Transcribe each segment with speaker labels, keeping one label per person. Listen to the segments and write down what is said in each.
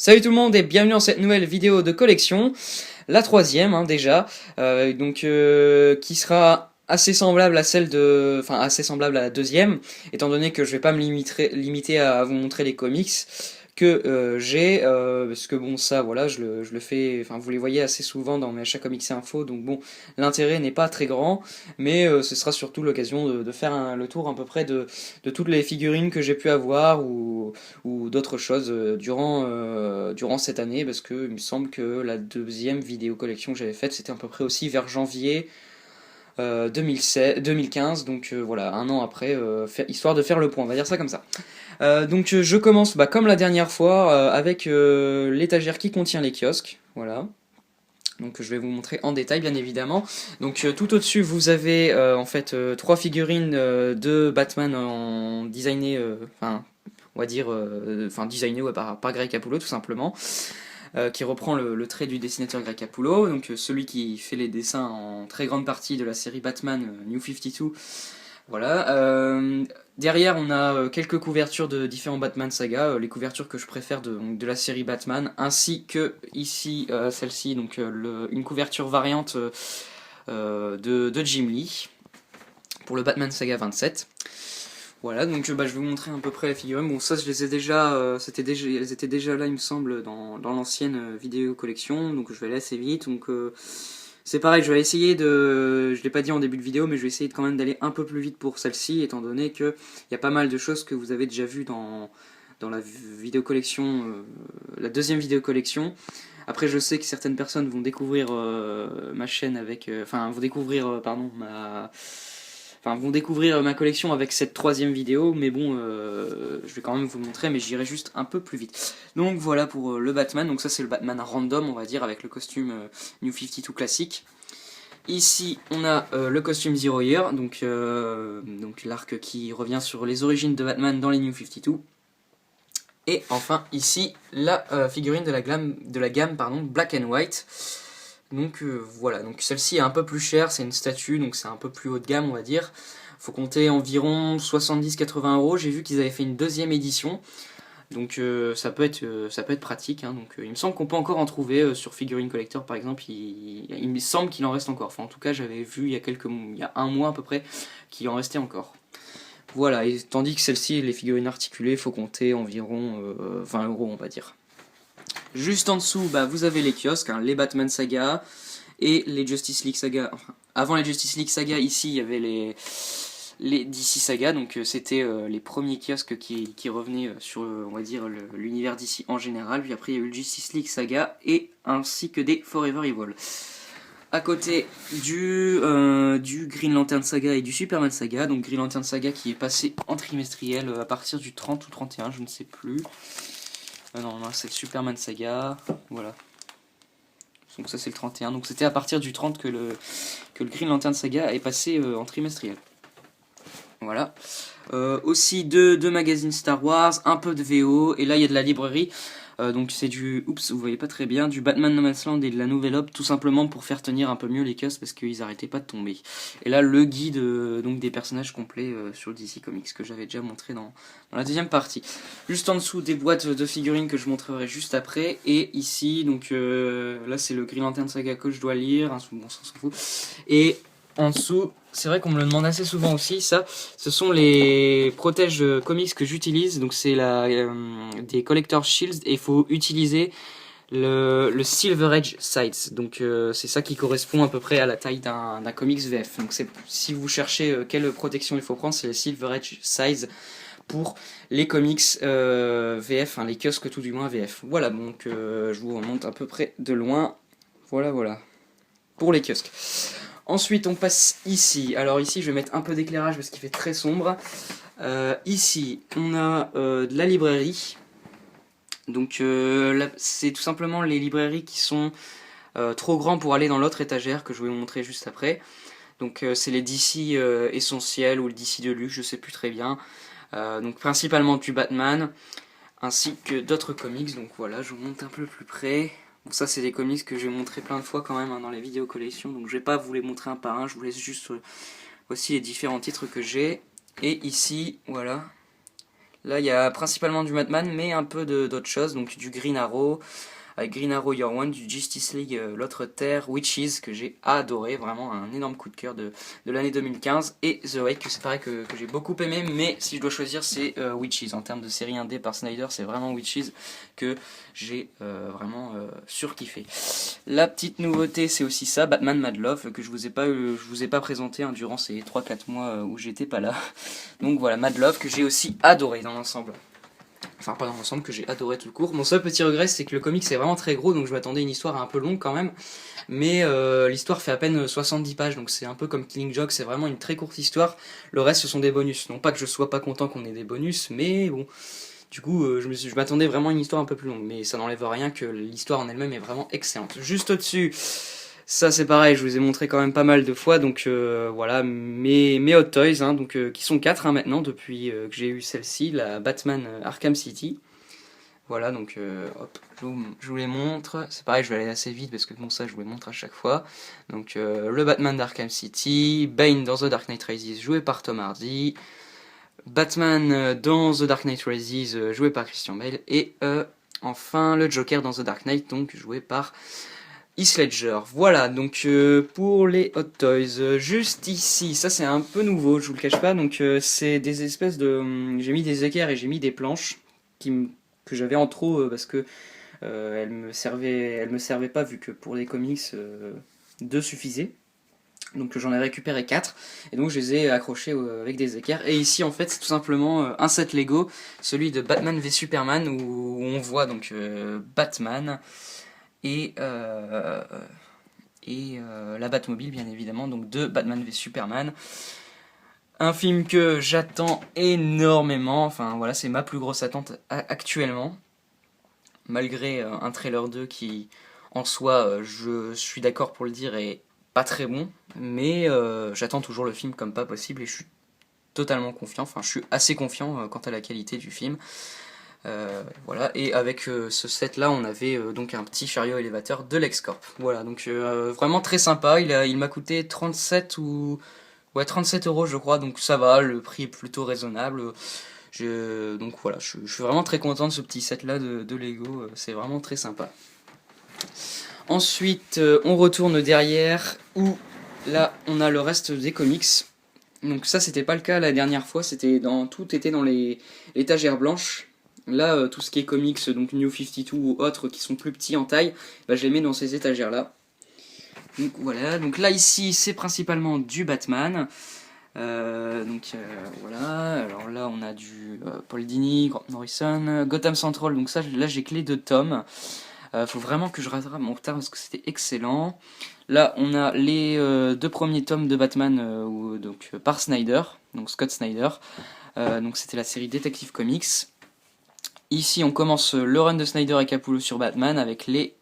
Speaker 1: Salut tout le monde et bienvenue dans cette nouvelle vidéo de collection, la troisième déjà, qui sera assez semblable à assez semblable à la deuxième, étant donné que je vais pas me limiter à vous montrer les comics que j'ai, parce que bon ça voilà, je le fais, enfin vous les voyez assez souvent dans mes achats comics et info, donc bon l'intérêt n'est pas très grand, mais ce sera surtout l'occasion de faire le tour à peu près de toutes les figurines que j'ai pu avoir ou d'autres choses durant cette année, parce que il me semble que la deuxième vidéo collection que j'avais faite c'était à peu près aussi vers janvier 2015, donc voilà, un an après, histoire de faire le point, on va dire ça comme ça. Je commence comme la dernière fois avec l'étagère qui contient les kiosques, voilà. Donc je vais vous montrer en détail bien évidemment. Donc tout au-dessus vous avez en fait trois figurines de Batman en designé, enfin on va dire, enfin designé ouais, par Greg Capullo tout simplement, qui reprend le trait du dessinateur Greg Capullo, donc celui qui fait les dessins en très grande partie de la série Batman New 52. Voilà. Derrière, on a quelques couvertures de différents Batman saga, les couvertures que je préfère de la série Batman, ainsi que ici celle-ci, donc une couverture variante de Jim Lee pour le Batman Saga 27. Voilà, donc je vais vous montrer à peu près la figurine. Bon, ça, je les ai déjà, elles étaient déjà là, il me semble, dans l'ancienne vidéo collection, donc je vais aller assez vite. Donc c'est pareil, je vais essayer je l'ai pas dit en début de vidéo, mais je vais essayer quand même d'aller un peu plus vite pour celle-ci, étant donné que il y a pas mal de choses que vous avez déjà vues dans la vidéo collection, la deuxième vidéo collection. Après, je sais que certaines personnes vont découvrir ma chaîne avec, enfin, vont découvrir, vont découvrir ma collection avec cette troisième vidéo, mais bon, je vais quand même vous le montrer, mais j'irai juste un peu plus vite. Donc voilà pour le Batman, donc ça c'est le Batman random, on va dire, avec le costume New 52 classique. Ici, on a le costume Zero Year, donc l'arc qui revient sur les origines de Batman dans les New 52. Et enfin, ici, la figurine de la gamme Black and White. Donc voilà, donc celle-ci est un peu plus chère, c'est une statue, donc c'est un peu plus haut de gamme, on va dire. Faut compter environ 70-80 euros. J'ai vu qu'ils avaient fait une deuxième édition, donc ça peut être pratique. Hein. Donc il me semble qu'on peut encore en trouver sur Figurine Collector par exemple. Il me semble qu'il en reste encore. Enfin, en tout cas, j'avais vu il y a un mois à peu près qu'il en restait encore. Voilà, et tandis que celle-ci, les figurines articulées, faut compter environ 20 euros, on va dire. Juste en dessous, vous avez les kiosques, hein, les Batman Saga et les Justice League Saga. Enfin, avant les Justice League Saga, ici, il y avait les DC Saga, donc c'était les premiers kiosques qui revenaient sur, on va dire, l'univers DC en général. Puis après, il y a eu le Justice League Saga et ainsi que des Forever Evil. À côté du Green Lantern Saga et du Superman Saga, donc Green Lantern Saga qui est passé en trimestriel à partir du 30 ou 31, je ne sais plus. Non, c'est le Superman Saga, voilà. Donc ça c'est le 31, donc c'était à partir du 30 que le Green Lantern Saga est passé en trimestriel. Voilà. Aussi deux magazines Star Wars, un peu de VO, et là il y a de la librairie. Donc c'est vous voyez pas très bien, du Batman No Man's Land et de la Nouvelle Hope, tout simplement pour faire tenir un peu mieux les kiosques parce qu'ils arrêtaient pas de tomber. Et là le guide donc des personnages complets sur DC Comics que j'avais déjà montré dans la deuxième partie. Juste en dessous des boîtes de figurines que je montrerai juste après, et ici donc là c'est le Green Lantern Saga que je dois lire, hein, bon ça s'en fout. Et en dessous, c'est vrai qu'on me le demande assez souvent aussi, ça, ce sont les protèges comics que j'utilise, donc c'est des Collector Shields, et il faut utiliser le Silver Edge Sides, donc c'est ça qui correspond à peu près à la taille d'un comics VF, donc si vous cherchez quelle protection il faut prendre, c'est les Silver Edge Size pour les comics VF, hein, les kiosques tout du moins VF. Voilà, donc je vous remonte à peu près de loin, voilà, pour les kiosques. Ensuite, on passe ici. Alors ici, je vais mettre un peu d'éclairage parce qu'il fait très sombre. Ici, on a de la librairie. Donc là, c'est tout simplement les librairies qui sont trop grands pour aller dans l'autre étagère que je vais vous montrer juste après. Donc c'est les DC essentiels ou le DC Deluxe, je sais plus très bien. Donc principalement du Batman, ainsi que d'autres comics. Donc voilà, je vous montre un peu plus près. Bon, ça c'est des comics que j'ai montré plein de fois quand même, hein, dans les vidéos collections, donc je vais pas vous les montrer un par un, je vous laisse juste aussi les différents titres que j'ai. Et ici, voilà, Là, il y a principalement du Batman, mais un peu d'autres choses, donc du Green Arrow, avec Green Arrow Year One, du Justice League, l'autre Terre, Witches, que j'ai adoré, vraiment un énorme coup de cœur de l'année 2015, et The Wake, que c'est pareil que j'ai beaucoup aimé, mais si je dois choisir, c'est Witches. En termes de série indé par Snyder, c'est vraiment Witches que j'ai vraiment surkiffé. La petite nouveauté, c'est aussi ça, Batman Mad Love, que je vous ai pas présenté hein, durant ces 3-4 mois où j'étais pas là. Donc voilà, Mad Love, que j'ai aussi adoré dans l'ensemble. Enfin, pas dans l'ensemble, que j'ai adoré tout court. Mon seul petit regret, c'est que le comic c'est vraiment très gros, donc je m'attendais à une histoire un peu longue quand même. Mais l'histoire fait à peine 70 pages, donc c'est un peu comme Killing Joke, c'est vraiment une très courte histoire. Le reste, ce sont des bonus. Non pas que je sois pas content qu'on ait des bonus, mais bon. Du coup, je m'attendais vraiment à une histoire un peu plus longue, mais ça n'enlève rien que l'histoire en elle-même est vraiment excellente. Juste au-dessus, ça c'est pareil, je vous ai montré quand même pas mal de fois, donc voilà, mes Hot Toys, hein, donc, qui sont 4 hein, maintenant, depuis que j'ai eu celle-ci, la Batman Arkham City. Voilà, donc hop, je vous les montre. C'est pareil, je vais aller assez vite parce que bon, ça je vous les montre à chaque fois. Donc le Batman d'Arkham City, Bane dans The Dark Knight Rises, joué par Tom Hardy, Batman dans The Dark Knight Rises, joué par Christian Bale, et enfin le Joker dans The Dark Knight, donc joué par Heath Ledger. Voilà, donc pour les Hot Toys, juste ici, ça c'est un peu nouveau, je vous le cache pas, donc c'est des espèces de... j'ai mis des équerres et j'ai mis des planches que j'avais en trop parce que elles me servaient pas vu que pour les comics 2 suffisaient. Donc j'en ai récupéré 4 et donc je les ai accrochés avec des équerres. Et ici en fait c'est tout simplement un set Lego, celui de Batman v Superman où on voit donc Batman et la Batmobile bien évidemment, donc de Batman v Superman. Un film que j'attends énormément, enfin voilà, c'est ma plus grosse attente actuellement, malgré un trailer 2 qui en soi, je suis d'accord pour le dire, est pas très bon, mais j'attends toujours le film comme pas possible et je suis totalement confiant, enfin je suis assez confiant quant à la qualité du film. Voilà, et avec ce set là on avait donc un petit chariot élévateur de LexCorp. Voilà, donc vraiment très sympa, il m'a coûté 37 ou... Ouais, 37 € je crois, donc ça va, le prix est plutôt raisonnable. Donc voilà, je suis vraiment très content de ce petit set là de Lego, c'est vraiment très sympa. Ensuite, on retourne derrière, où là on a le reste des comics. Donc ça c'était pas le cas la dernière fois, tout était dans l'étagère blanche. Là, tout ce qui est comics, donc New 52 ou autres qui sont plus petits en taille, bah, je les mets dans ces étagères là. Donc voilà, donc là ici c'est principalement du Batman. Voilà, alors là on a du Paul Dini, Grant Morrison, Gotham Central, donc ça là j'ai que les 2 tomes. Faut vraiment que je rattrape mon retard parce que c'était excellent. Là on a les 2 premiers tomes de Batman par Snyder, donc Scott Snyder. Donc c'était la série Detective Comics. Ici on commence le run de Snyder et Capullo sur Batman avec les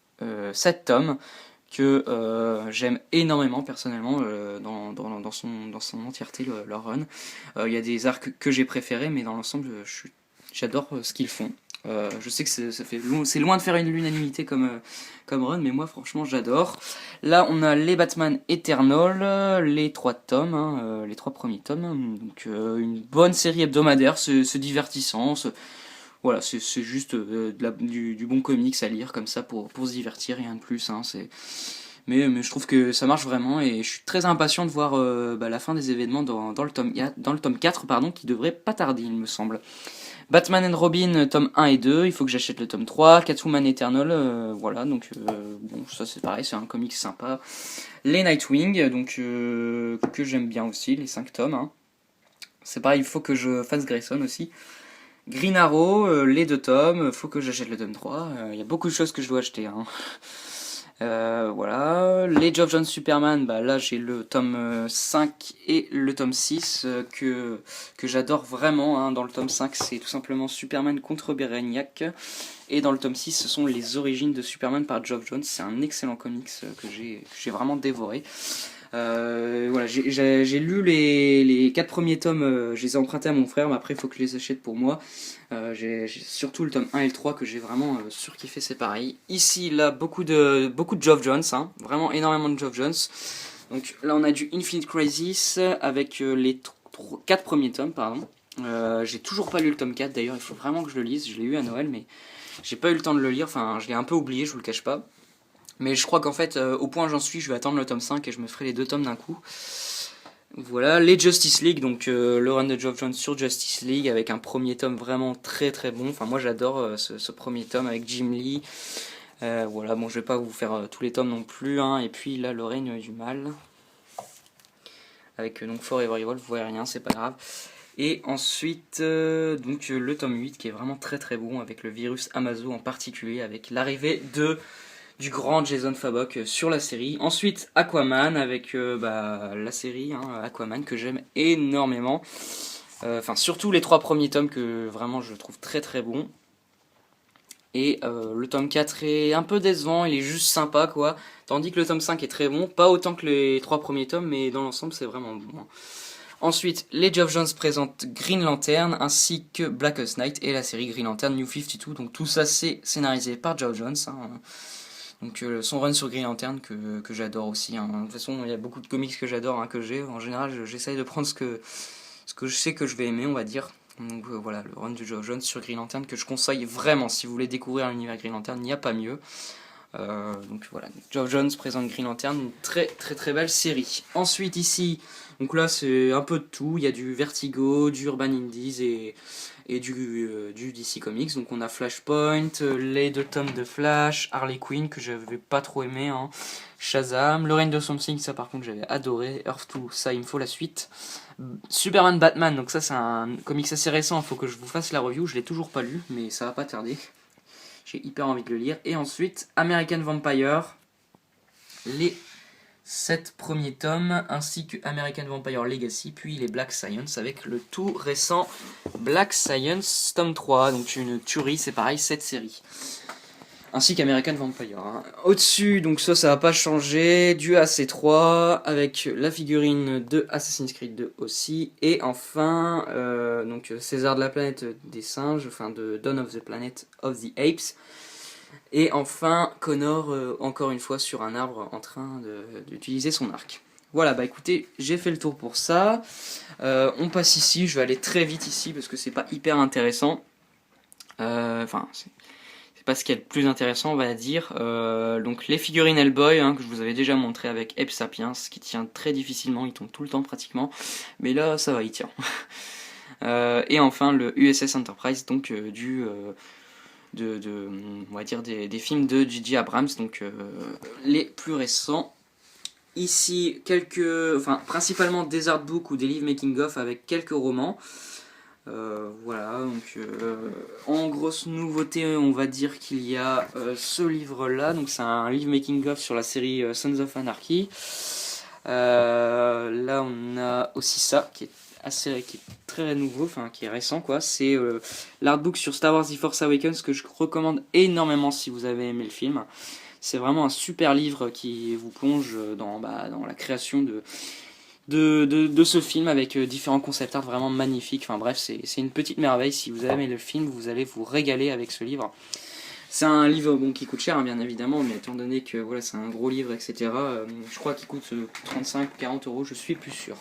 Speaker 1: 7 tomes que j'aime énormément personnellement dans son entièreté leur run. Il y a des arcs que j'ai préférés, mais dans l'ensemble j'adore ce qu'ils font. Je sais que c'est loin de faire l'unanimité comme run, mais moi franchement j'adore. Là on a les Batman Eternal, les 3 tomes, hein, les 3 premiers tomes, donc une bonne série hebdomadaire, c'est divertissant. Voilà, c'est juste du bon comics à lire comme ça pour se divertir, rien de plus. Hein, mais je trouve que ça marche vraiment et je suis très impatient de voir la fin des événements dans le tome 4, pardon, qui devrait pas tarder, il me semble. Batman and Robin, tome 1 et 2, il faut que j'achète le tome 3. Catwoman Eternal, voilà, donc bon, ça c'est pareil, c'est un comics sympa. Les Nightwing, donc que j'aime bien aussi, les 5 tomes. Hein. C'est pareil, il faut que je fasse Grayson aussi. Green Arrow, les 2 tomes, faut que j'achète le tome 3, il y a beaucoup de choses que je dois acheter. Hein. Voilà, les Geoff Johns Superman, bah là j'ai le tome 5 et le tome 6 que j'adore vraiment. Hein. Dans le tome 5 c'est tout simplement Superman contre Brainiac et dans le tome 6 ce sont les origines de Superman par Geoff Johns. C'est un excellent comics que j'ai vraiment dévoré. Voilà, j'ai lu les 4 premiers tomes, je les ai empruntés à mon frère, mais après il faut que je les achète pour moi. J'ai surtout le tome 1 et le 3 que j'ai vraiment surkiffé, c'est pareil. Ici, là, beaucoup de Geoff Johns, hein, vraiment énormément de Geoff Johns. Donc là, on a du Infinite Crisis avec les 4 premiers tomes, pardon. J'ai toujours pas lu le tome 4 d'ailleurs, il faut vraiment que je le lise. Je l'ai eu à Noël, mais j'ai pas eu le temps de le lire. Enfin, je l'ai un peu oublié, je vous le cache pas. Mais je crois qu'en fait, au point où j'en suis, je vais attendre le tome 5 et je me ferai les 2 tomes d'un coup. Voilà, les Justice League, donc le run de Geoff Johns sur Justice League avec un premier tome vraiment très très bon. Enfin, moi j'adore ce premier tome avec Jim Lee. Voilà, bon, je vais pas vous faire tous les tomes non plus. Hein. Et puis là, le règne du mal. Avec donc Forever Evil, vous voyez rien, c'est pas grave. Et ensuite, donc le tome 8 qui est vraiment très très bon avec le virus Amazo en particulier, avec l'arrivée du grand Jason Fabok sur la série. Ensuite, Aquaman avec la série Aquaman que j'aime énormément. Enfin, surtout les 3 premiers tomes que vraiment je trouve très très bons. Et le tome 4 est un peu décevant, il est juste sympa quoi. Tandis que le tome 5 est très bon, pas autant que les 3 premiers tomes, mais dans l'ensemble c'est vraiment bon. Ensuite, les Geoff Johns présentent Green Lantern ainsi que Blackest Night et la série Green Lantern New 52. Donc tout ça c'est scénarisé par Geoff Johns. Donc son run sur Green Lantern que j'adore aussi. De toute façon, il y a beaucoup de comics que j'adore, que j'ai. En général, j'essaye de prendre ce que je sais que je vais aimer, on va dire. Donc voilà, le run de Geoff Johns sur Green Lantern que je conseille vraiment. Si vous voulez découvrir l'univers Green Lantern, il n'y a pas mieux. Donc voilà, Geoff Johns présente Green Lantern, une très très très belle série. Ensuite ici, donc là c'est un peu de tout, il y a du Vertigo, du Urban Indies et du DC Comics. Donc on a Flashpoint, les 2 tomes de Flash, Harley Quinn que j'avais pas trop aimé, Shazam, le règne de Something, ça par contre j'avais adoré, Earth 2, ça il me faut la suite. Superman Batman, donc ça c'est un comics assez récent, il faut que je vous fasse la review, je l'ai toujours pas lu, mais ça va pas tarder. J'ai hyper envie de le lire. Et ensuite, American Vampire, les 7 premiers tomes, ainsi que American Vampire Legacy, puis les Black Science, avec le tout récent Black Science tome 3. Donc une tuerie, c'est pareil, cette série. Ainsi qu'American Vampire. Au-dessus, donc ça va pas changer, du AC3, avec la figurine de Assassin's Creed 2 aussi. Et enfin, donc César de la planète des singes, enfin de Dawn of the Planet of the Apes. Et enfin, Connor, encore une fois, sur un arbre en train d'utiliser son arc. Voilà, bah écoutez, j'ai fait le tour pour ça. On passe ici, je vais aller très vite ici parce que c'est pas hyper intéressant. Enfin, c'est pas ce qui est le plus intéressant, on va dire. Donc les figurines Hellboy, que je vous avais déjà montré avec Ape Sapiens, qui tient très difficilement, il tombe tout le temps pratiquement. Mais là, ça va, il tient. Et enfin le USS Enterprise, donc on va dire des films de J.J. Abrams, donc les plus récents. Ici, principalement des artbooks ou des livres making-of avec quelques romans. Voilà, donc en grosse nouveauté, on va dire qu'il y a ce livre-là. Donc c'est un livre making-of sur la série Sons of Anarchy. Là, on a aussi ça qui est très nouveau, qui est récent quoi. C'est l'artbook sur Star Wars The Force Awakens que je recommande énormément si vous avez aimé le film. C'est vraiment un super livre qui vous plonge dans la création de ce film avec différents concept art vraiment magnifiques. Enfin bref, c'est une petite merveille. Si vous avez aimé le film, vous allez vous régaler avec ce livre. C'est un livre qui coûte cher bien évidemment, mais étant donné que voilà, c'est un gros livre, etc. Je crois qu'il coûte 35-40 euros, je suis plus sûr.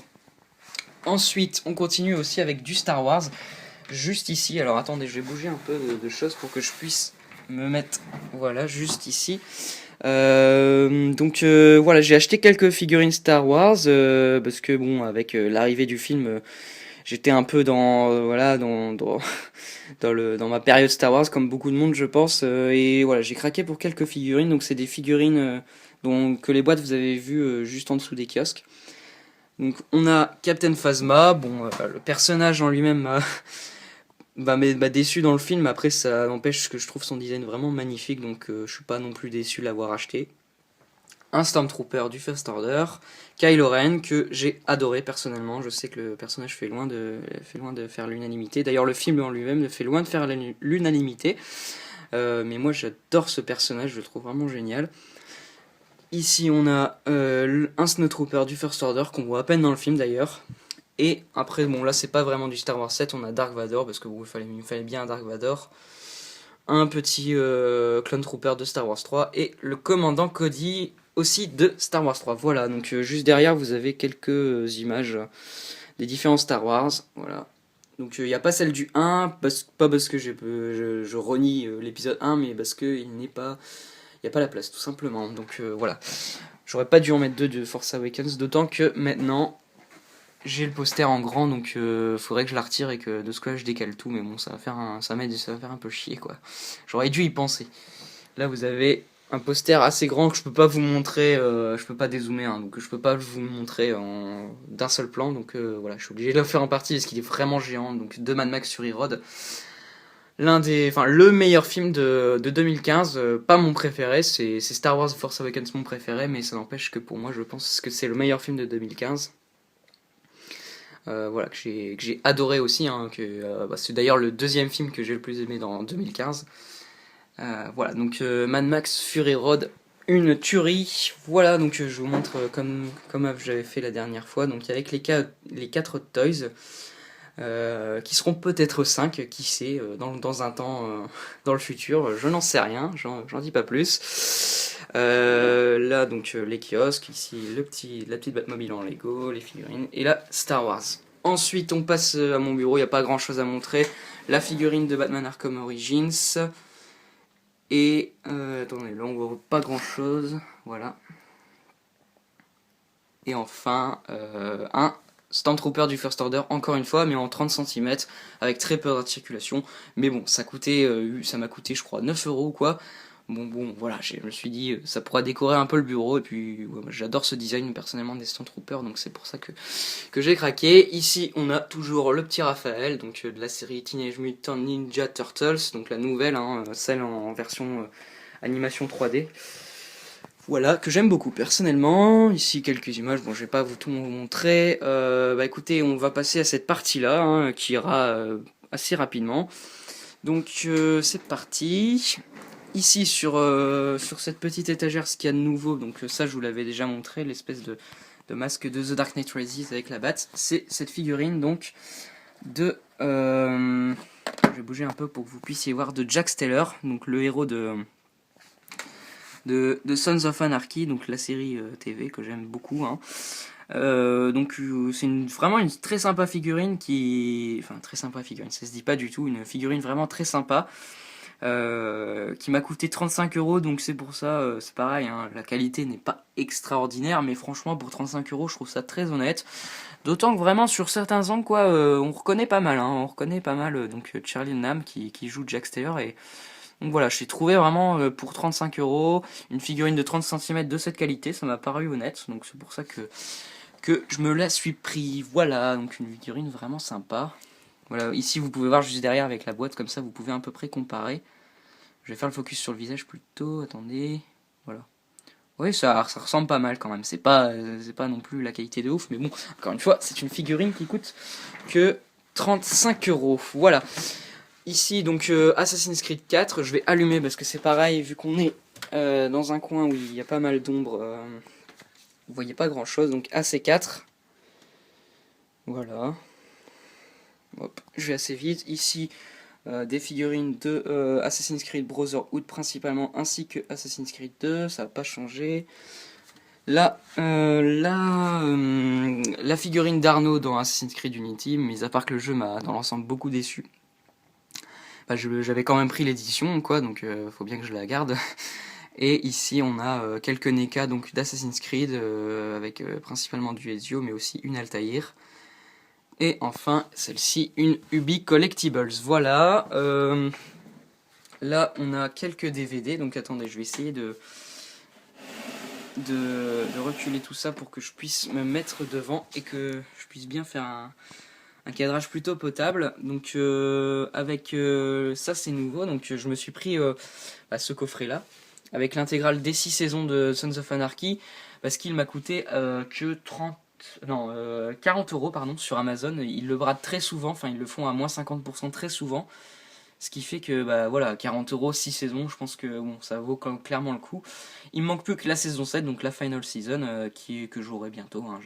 Speaker 1: Ensuite, on continue aussi avec du Star Wars. Juste ici, alors attendez, je vais bouger un peu de choses pour que je puisse me mettre, voilà, juste ici. Voilà, j'ai acheté quelques figurines Star Wars parce que bon, avec l'arrivée du film, j'étais un peu dans ma période Star Wars comme beaucoup de monde je pense, et voilà, j'ai craqué pour quelques figurines. Donc c'est des figurines que les boîtes vous avez vues juste en dessous des kiosques. Donc on a Captain Phasma, le personnage en lui-même m'a déçu dans le film. Après ça n'empêche que je trouve son design vraiment magnifique, donc je suis pas non plus déçu de l'avoir acheté. Un Stormtrooper du First Order, Kylo Ren que j'ai adoré personnellement. Je sais que le personnage fait loin de faire l'unanimité. D'ailleurs le film en lui-même fait loin de faire l'unanimité. Mais moi j'adore ce personnage, je le trouve vraiment génial. Ici on a un Snowtrooper du First Order qu'on voit à peine dans le film d'ailleurs. Et après, là c'est pas vraiment du Star Wars 7, on a Dark Vador, parce que il me fallait bien un Dark Vador. Un petit Clone Trooper de Star Wars 3 et le commandant Cody aussi de Star Wars 3. Voilà, donc juste derrière vous avez quelques images des différents Star Wars. Voilà. Donc il n'y a pas celle du 1, pas parce que je renie l'épisode 1, mais parce qu'il n'y a pas la place, tout simplement. Donc voilà. J'aurais pas dû en mettre 2 de Force Awakens, d'autant que maintenant j'ai le poster en grand, donc faudrait que je la retire et que de ce cas je décale tout, mais bon, ça va faire un peu chier quoi. J'aurais dû y penser. Là vous avez un poster assez grand que je peux pas vous montrer, je peux pas dézoomer, hein, donc je peux pas vous le montrer d'un seul plan, donc voilà, je suis obligé de le faire en partie parce qu'il est vraiment géant, donc de Mad Max Fury Road. Le meilleur film de 2015, pas mon préféré, c'est Star Wars Force Awakens mon préféré, mais ça n'empêche que pour moi je pense que c'est le meilleur film de 2015. Voilà, que j'ai adoré aussi, hein, c'est d'ailleurs le deuxième film que j'ai le plus aimé dans 2015. Voilà, donc Mad Max Fury Road, une tuerie. Voilà, donc je vous montre comme j'avais fait la dernière fois, donc avec les 4 toys. Qui seront peut-être 5, qui sait, dans un temps, dans le futur, je n'en sais rien, j'en dis pas plus. Là donc les kiosques, ici la petite Batmobile en Lego, les figurines, et là Star Wars. Ensuite on passe à mon bureau, il n'y a pas grand chose à montrer, la figurine de Batman Arkham Origins, et attendez, là on voit pas grand chose, voilà. Et enfin un Stormtrooper du First Order, encore une fois, mais en 30 cm, avec très peu d'articulation. Mais bon, ça m'a coûté, je crois, 9 euros ou quoi. Bon, voilà, je me suis dit, ça pourra décorer un peu le bureau, et puis ouais, j'adore ce design personnellement des Stormtroopers, donc c'est pour ça que j'ai craqué. Ici, on a toujours le petit Raphaël, donc de la série Teenage Mutant Ninja Turtles, donc la nouvelle, hein, celle en version animation 3D. Voilà, que j'aime beaucoup personnellement. Ici quelques images, bon je vais pas tout vous montrer. Écoutez, on va passer à cette partie-là, hein, qui ira assez rapidement. Donc c'est parti. Ici sur cette petite étagère, ce qu'il y a de nouveau, donc ça je vous l'avais déjà montré, l'espèce de masque de The Dark Knight Rises avec la batte. C'est cette figurine donc de... je vais bouger un peu pour que vous puissiez voir, de Jack Steller, donc le héros de Sons of Anarchy, donc la série TV que j'aime beaucoup, hein. C'est vraiment une très sympa figurine très sympa figurine, ça se dit pas du tout, une figurine vraiment très sympa, qui m'a coûté 35 euros, donc c'est pour ça, c'est pareil, hein, la qualité n'est pas extraordinaire, mais franchement pour 35 euros je trouve ça très honnête. D'autant que vraiment sur certains angles quoi, on reconnaît pas mal, hein, donc Charlie Hunnam qui joue Jack Steller, et donc voilà, j'ai trouvé vraiment pour 35 euros une figurine de 30 cm de cette qualité, ça m'a paru honnête, donc c'est pour ça que je me la suis pris. Voilà, donc une figurine vraiment sympa. Voilà, ici vous pouvez voir juste derrière avec la boîte, comme ça vous pouvez à peu près comparer. Je vais faire le focus sur le visage plutôt, attendez, voilà. Oui, ça ressemble pas mal quand même, c'est pas non plus la qualité de ouf, mais bon, encore une fois, c'est une figurine qui coûte que 35 euros, voilà. Ici, donc Assassin's Creed 4, je vais allumer parce que c'est pareil, vu qu'on est dans un coin où il y a pas mal d'ombre, vous voyez pas grand chose, donc AC4. Voilà. Hop, je vais assez vite. Ici, des figurines de Assassin's Creed Brotherhood principalement, ainsi que Assassin's Creed 2, ça n'a pas changé. Là, la figurine d'Arnaud dans Assassin's Creed Unity, mis à part que le jeu m'a dans l'ensemble beaucoup déçu. J'avais quand même pris l'édition, quoi, donc faut bien que je la garde. Et ici, on a quelques NECA donc d'Assassin's Creed, avec principalement du Ezio, mais aussi une Altaïr. Et enfin, celle-ci, une Ubi Collectibles. Voilà. Là, on a quelques DVD, donc attendez, je vais essayer de reculer tout ça pour que je puisse me mettre devant et que je puisse bien faire un cadrage plutôt potable. Donc avec ça c'est nouveau, donc je me suis pris ce coffret là avec l'intégrale des 6 saisons de Sons of Anarchy, parce qu'il m'a coûté que 40 euros pardon, sur Amazon. Ils le bradent très souvent, enfin ils le font à moins 50% très souvent, ce qui fait que voilà, 40 euros, 6 saisons, je pense que bon, ça vaut clairement le coup. Il me manque plus que la saison 7, donc la final season, que j'aurai bientôt, hein.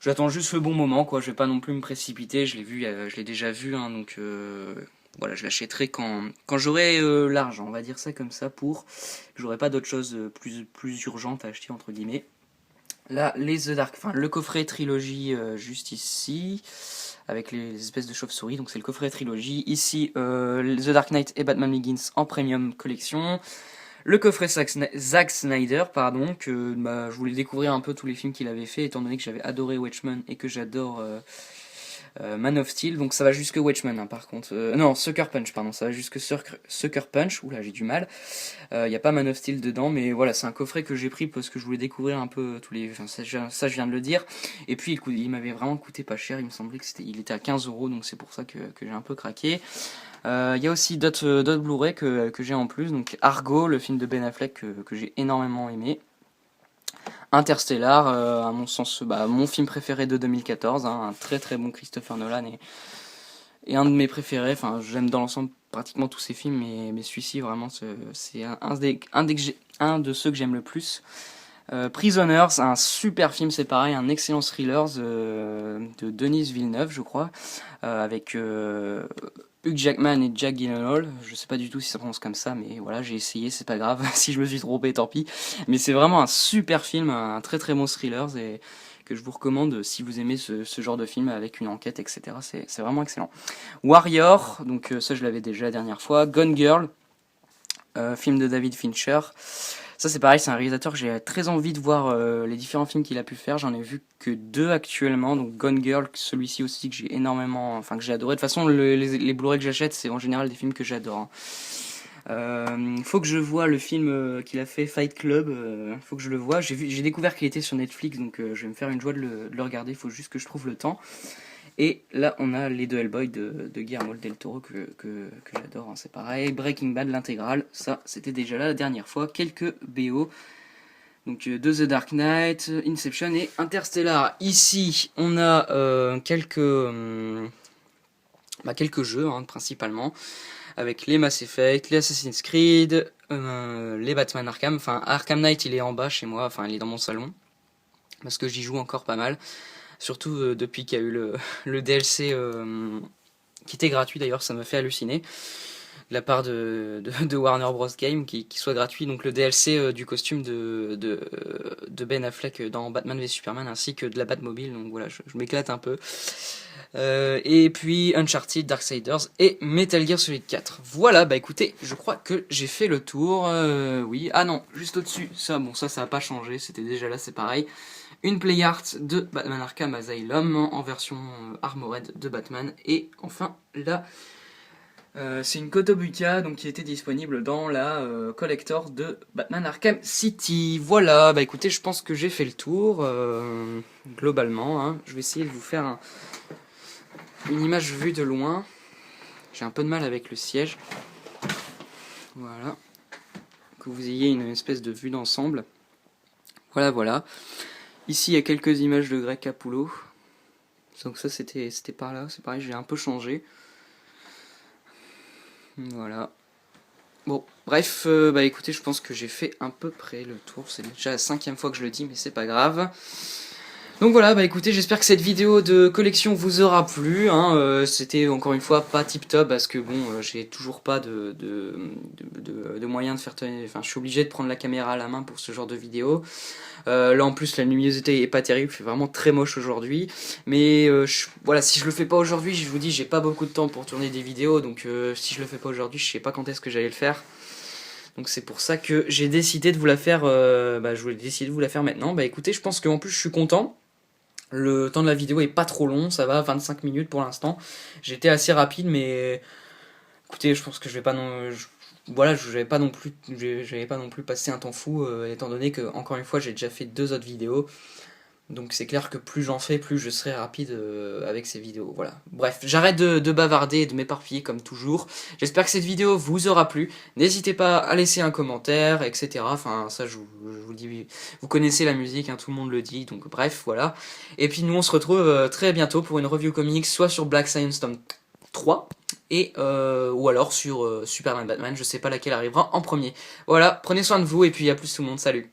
Speaker 1: J'attends juste le bon moment, quoi. Je vais pas non plus me précipiter. Je l'ai déjà vu, hein, donc voilà, je l'achèterai quand j'aurai l'argent, on va dire ça comme ça, pour que j'aurai pas d'autres choses plus urgentes à acheter entre guillemets. Là, le coffret trilogie juste ici, avec les espèces de chauves-souris, donc c'est le coffret trilogie. Ici, The Dark Knight et Batman Begins en premium collection. Le coffret Zack Snyder, pardon, que je voulais découvrir un peu tous les films qu'il avait fait, étant donné que j'avais adoré Watchmen et que j'adore Man of Steel, donc ça va jusque Watchmen, hein, par contre. Non, Sucker Punch, pardon, ça va jusque Sucker Punch, oula, j'ai du mal. Il n'y a pas Man of Steel dedans, mais voilà, c'est un coffret que j'ai pris parce que je voulais découvrir un peu tous les. Enfin, ça, je viens de le dire. Et puis, il m'avait vraiment coûté pas cher, il me semblait il était à 15€, donc c'est pour ça que j'ai un peu craqué. Il y a aussi d'autres Blu-ray que j'ai en plus, donc Argo, le film de Ben Affleck que j'ai énormément aimé. Interstellar, à mon sens, mon film préféré de 2014, hein, un très très bon Christopher Nolan et un de mes préférés. Enfin, j'aime dans l'ensemble pratiquement tous ses films, mais celui-ci vraiment c'est un de ceux que j'aime le plus. Prisoners, un super film, c'est pareil, un excellent thriller de Denis Villeneuve, je crois, avec Hugh Jackman et Jack Gyllenhaal. Je sais pas du tout si ça prononce comme ça, mais voilà, j'ai essayé, c'est pas grave. Si je me suis trompé, tant pis. Mais c'est vraiment un super film, un très très bon thriller et que je vous recommande si vous aimez ce genre de film avec une enquête, etc. C'est vraiment excellent. Warrior, donc ça je l'avais déjà la dernière fois. Gone Girl, film de David Fincher. Ça c'est pareil, c'est un réalisateur que j'ai très envie de voir les différents films qu'il a pu faire. J'en ai vu que 2 actuellement, donc Gone Girl, celui-ci aussi que j'ai énormément, enfin que j'ai adoré. De toute façon, les Blu-ray que j'achète, c'est en général des films que j'adore. Faut que je vois le film qu'il a fait, Fight Club. Faut que je le vois. J'ai découvert qu'il était sur Netflix, donc je vais me faire une joie de le regarder. Il faut juste que je trouve le temps. Et là, on a les 2 Hellboy de Guillermo del Toro que j'adore, hein, c'est pareil. Breaking Bad, l'intégrale, ça c'était déjà là la dernière fois. Quelques BO, donc de The Dark Knight, Inception et Interstellar. Ici, on a quelques jeux, hein, principalement, avec les Mass Effect, les Assassin's Creed, les Batman Arkham. Enfin, Arkham Knight, il est en bas chez moi, enfin, il est dans mon salon, parce que j'y joue encore pas mal. Surtout depuis qu'il y a eu le DLC qui était gratuit d'ailleurs, ça m'a fait halluciner de la part de Warner Bros. Game qui soit gratuit. Donc le DLC du costume de Ben Affleck dans Batman v Superman ainsi que de la Batmobile. Donc voilà, je m'éclate un peu. Et puis Uncharted, Darksiders et Metal Gear Solid 4. Voilà, bah écoutez, je crois que j'ai fait le tour. Oui, ah non, juste au-dessus, ça a pas changé, c'était déjà là, c'est pareil. Une play art de Batman Arkham Asylum en version Armored de Batman. Et enfin là, c'est une Kotobukiya donc, qui était disponible dans la collector de Batman Arkham City. Voilà, bah écoutez, je pense que j'ai fait le tour globalement. Hein. Je vais essayer de vous faire une image vue de loin. J'ai un peu de mal avec le siège. Voilà. Que vous ayez une espèce de vue d'ensemble. Voilà, voilà. Ici, il y a quelques images de Greg Capullo. Donc ça, c'était par là. C'est pareil, j'ai un peu changé. Voilà. Bon, bref, bah écoutez, je pense que j'ai fait à peu près le tour. C'est déjà la 5e fois que je le dis, mais c'est pas grave. Donc voilà, bah écoutez, j'espère que cette vidéo de collection vous aura plu. Hein. C'était encore une fois pas tip top parce que bon, j'ai toujours pas de moyens de faire tourner. Enfin, je suis obligé de prendre la caméra à la main pour ce genre de vidéo. Là en plus la luminosité est pas terrible, c'est vraiment très moche aujourd'hui. Mais voilà, si je le fais pas aujourd'hui, je vous dis, j'ai pas beaucoup de temps pour tourner des vidéos, donc si je le fais pas aujourd'hui, je sais pas quand est-ce que j'allais le faire. Donc c'est pour ça que j'ai décidé de vous la faire. Je voulais décider de vous la faire maintenant. Bah écoutez, je pense qu'en plus je suis content. Le temps de la vidéo est pas trop long, ça va, 25 minutes pour l'instant. J'étais assez rapide, mais écoutez, je pense que je vais pas non, voilà, j'avais pas non plus passé un temps fou, étant donné que encore une fois j'ai déjà fait 2 autres vidéos. Donc c'est clair que plus j'en fais, plus je serai rapide avec ces vidéos. Voilà. Bref, j'arrête de bavarder et de m'éparpiller comme toujours. J'espère que cette vidéo vous aura plu. N'hésitez pas à laisser un commentaire, etc. Enfin, ça je vous dis, vous connaissez la musique, hein, tout le monde le dit. Donc bref, voilà. Et puis nous on se retrouve très bientôt pour une review comics, soit sur Black Science Tome 3, ou alors sur Superman Batman. Je sais pas laquelle arrivera en premier. Voilà, prenez soin de vous et puis à plus tout le monde. Salut.